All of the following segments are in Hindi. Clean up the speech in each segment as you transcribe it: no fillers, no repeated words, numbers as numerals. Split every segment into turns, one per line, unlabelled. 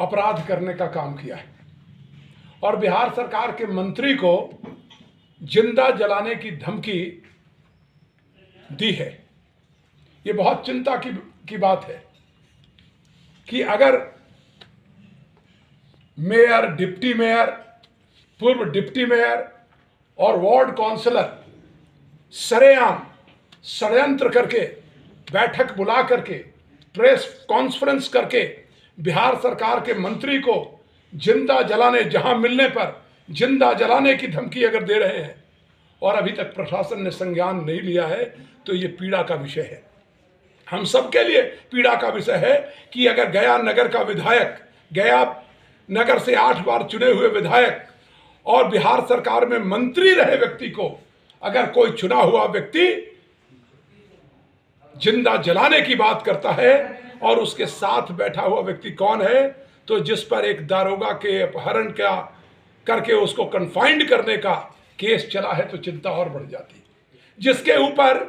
अपराध करने का काम किया है और बिहार सरकार के मंत्री को जिंदा जलाने की धमकी दी है। ये बहुत चिंता की बात है कि अगर मेयर, डिप्टी मेयर, पूर्व डिप्टी मेयर और वार्ड काउंसलर सरेआम षड्यंत्र करके, बैठक बुला करके, प्रेस कॉन्फ्रेंस करके बिहार सरकार के मंत्री को जिंदा जलाने, जहां मिलने पर जिंदा जलाने की धमकी अगर दे रहे हैं और अभी तक प्रशासन ने संज्ञान नहीं लिया है, तो ये पीड़ा का विषय है। हम सबके लिए पीड़ा का विषय है कि अगर गया नगर का विधायक, गया नगर से 8 बार चुने हुए विधायक और बिहार सरकार में मंत्री रहे व्यक्ति को अगर कोई चुना हुआ व्यक्ति जिंदा जलाने की बात करता है और उसके साथ बैठा हुआ व्यक्ति कौन है, तो जिस पर एक दारोगा के अपहरण का करके उसको कन्फाइंड करने का केस चला है, तो चिंता और बढ़ जाती है। जिसके ऊपर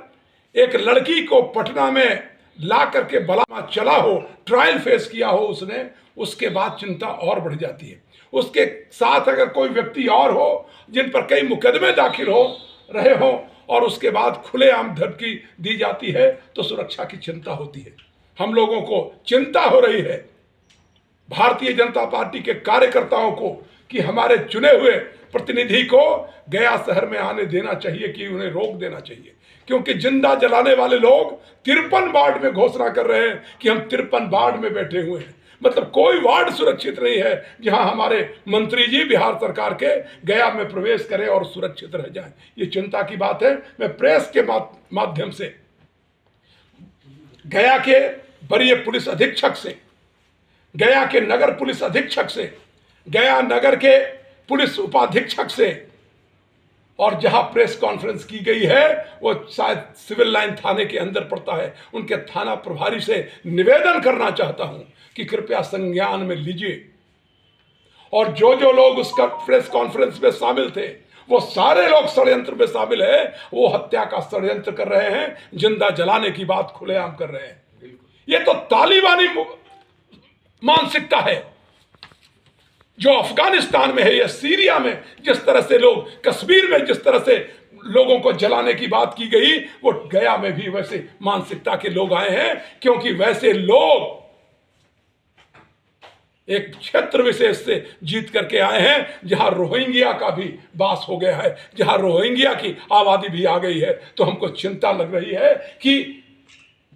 एक लड़की को पटना में ला करके बला चला हो, ट्रायल फेस किया हो उसने, उसके बाद चिंता और बढ़ जाती है। उसके साथ अगर कोई व्यक्ति और हो जिन पर कई मुकदमे दाखिल हो रहे हो और उसके बाद खुलेआम धमकी दी जाती है, तो सुरक्षा की चिंता होती है। हम लोगों को चिंता हो रही है, भारतीय जनता पार्टी के कार्यकर्ताओं को, कि हमारे चुने हुए प्रतिनिधि को गया शहर में आने देना चाहिए, कि उन्हें रोक देना चाहिए। क्योंकि जिंदा जलाने वाले लोग 53 वार्ड में घोषणा कर रहे हैं कि हम 53 वार्ड में बैठे हुए हैं। मतलब कोई वार्ड सुरक्षित नहीं है जहां हमारे मंत्री जी बिहार सरकार के गया में प्रवेश करें और सुरक्षित रह जाएं। ये चिंता की बात है। मैं प्रेस के माध्यम से गया के वरीय पुलिस अधीक्षक से, गया के नगर पुलिस अधीक्षक से, गया नगर के पुलिस उपाधीक्षक से, और जहां प्रेस कॉन्फ्रेंस की गई है वो शायद सिविल लाइन थाने के अंदर पड़ता है, उनके थाना प्रभारी से निवेदन करना चाहता हूं कि कृपया संज्ञान में लीजिए। और जो जो लोग उसका प्रेस कॉन्फ्रेंस में शामिल थे, वो सारे लोग षड्यंत्र में शामिल है। वो हत्या का षड्यंत्र कर रहे हैं, जिंदा जलाने की बात खुलेआम कर रहे हैं। ये तो तालिबानी मानसिकता है जो अफगानिस्तान में है या सीरिया में जिस तरह से लोग, कश्मीर में जिस तरह से लोगों को जलाने की बात की गई, वो गया में भी वैसे मानसिकता के लोग आए हैं। क्योंकि वैसे लोग एक क्षेत्र विशेष से जीत करके आए हैं जहां रोहिंग्या का भी वास हो गया है, जहां रोहिंग्या की आबादी भी आ गई है। तो हमको चिंता लग रही है कि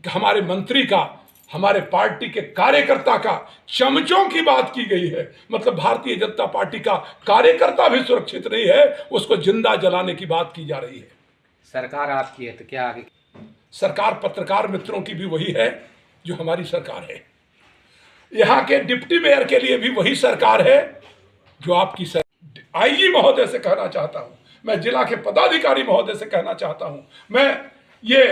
हमारे मंत्री का, हमारे पार्टी के कार्यकर्ता का चमचों की बात की गई है। मतलब भारतीय जनता पार्टी का कार्यकर्ता भी सुरक्षित नहीं है, उसको जिंदा जलाने की बात की जा रही है।
सरकार आपकी है तो क्या आगे?
सरकार पत्रकार मित्रों की भी वही है जो हमारी सरकार है। यहाँ के डिप्टी मेयर के लिए भी वही सरकार है जो आपकी सरकार। आईजी महोदय से कहना चाहता हूँ, मैं जिला के पदाधिकारी महोदय से कहना चाहता हूँ, मैं ये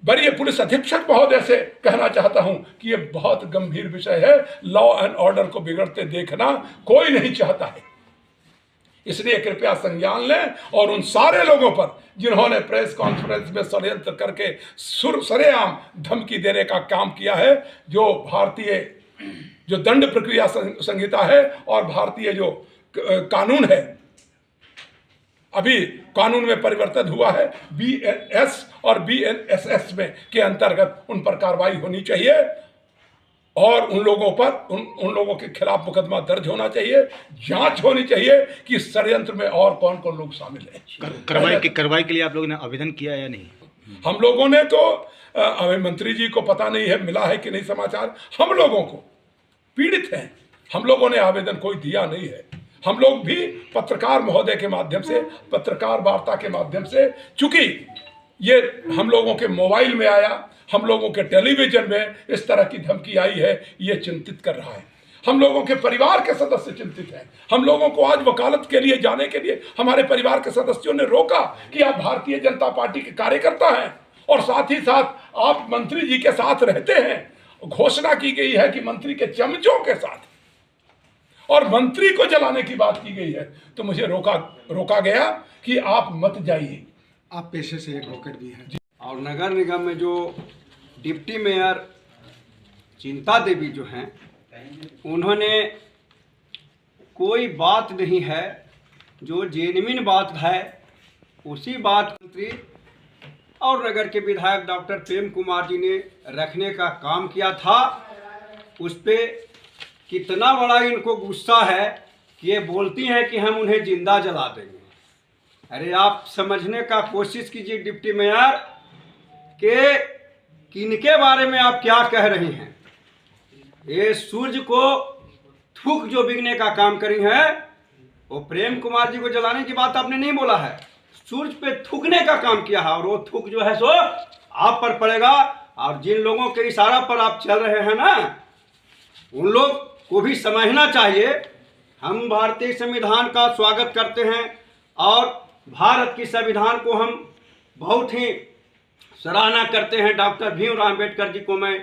वरीय पुलिस अधीक्षक महोदय से कहना चाहता हूं कि यह बहुत गंभीर विषय है। लॉ एंड ऑर्डर को बिगड़ते देखना कोई नहीं चाहता है। इसलिए कृपया संज्ञान लें और उन सारे लोगों पर जिन्होंने प्रेस कॉन्फ्रेंस में षड्यंत्र करके सरेआम धमकी देने का काम किया है, जो भारतीय जो दंड प्रक्रिया संहिता है और भारतीय जो कानून है, अभी कानून में परिवर्तन हुआ है, BNS और BNSS में के अंतर्गत उन पर कार्रवाई होनी चाहिए और उन लोगों पर उन लोगों के खिलाफ मुकदमा दर्ज होना चाहिए। जांच होनी चाहिए कि षड्यंत्र में और कौन कौन लोग शामिल हैं।
कार्रवाई के लिए आप लोगों ने आवेदन किया या नहीं?
हम लोगों ने तो अभी मंत्री जी को पता नहीं है मिला है कि नहीं समाचार। हम लोगों को पीड़ित हैं, हम लोगों ने आवेदन कोई दिया नहीं है। हम लोग भी पत्रकार महोदय के माध्यम से, पत्रकार वार्ता के माध्यम से, चूंकि ये हम लोगों के मोबाइल में आया, हम लोगों के टेलीविजन में इस तरह की धमकी आई है, ये चिंतित कर रहा है। हम लोगों के परिवार के सदस्य चिंतित हैं। हम लोगों को आज वकालत के लिए जाने के लिए हमारे परिवार के सदस्यों ने रोका कि आप भारतीय जनता पार्टी के कार्यकर्ता हैं और साथ ही साथ आप मंत्री जी के साथ रहते हैं। घोषणा की गई है कि मंत्री के चमचों के साथ, और मंत्री को जलाने की बात की गई है। तो मुझे रोका गया कि आप मत जाइए।
आप पेशे से एडवोकेट भी हैं।
और नगर निगम में जो डिप्टी मेयर चिंता देवी जो हैं, उन्होंने कोई बात नहीं है, जो जेन्युइन बात है उसी बात मंत्री और नगर के विधायक डॉक्टर प्रेम कुमार जी ने रखने का काम किया था। उस पर कितना बड़ा इनको गुस्सा है कि ये बोलती हैं कि हम उन्हें जिंदा जला देंगे। अरे आप समझने का कोशिश कीजिए डिप्टी मेयर कि किनके बारे में आप क्या कह रही हैं। ये सूर्य को थूक जो बिगने का काम करी है, वो प्रेम कुमार जी को जलाने की बात आपने नहीं बोला है, सूर्य पे थूकने का काम किया है। और वो थूक जो है सो आप पर पड़ेगा। और जिन लोगों के इशारा पर आप चल रहे हैं ना, उन लोग को भी समझना चाहिए। हम भारतीय संविधान का स्वागत करते हैं और भारत की संविधान को हम बहुत ही सराहना करते हैं। डॉक्टर भीमराव अम्बेडकर जी को मैं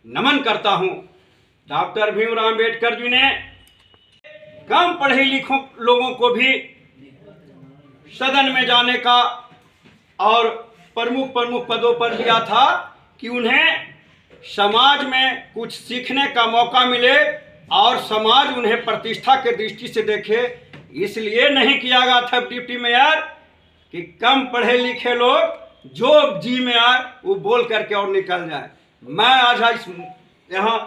नमन करता हूं। डॉक्टर भीमराव अम्बेडकर जी ने कम पढ़े लिखे लोगों को भी सदन में जाने का और प्रमुख पदों पर लिया था कि उन्हें समाज में कुछ सीखने का मौका मिले और समाज उन्हें प्रतिष्ठा के दृष्टि से देखे। इसलिए नहीं किया गया था डिप्टी मेयर कि कम पढ़े लिखे लोग जो जी में आए वो बोल करके और निकल जाए। मैं आज यहाँ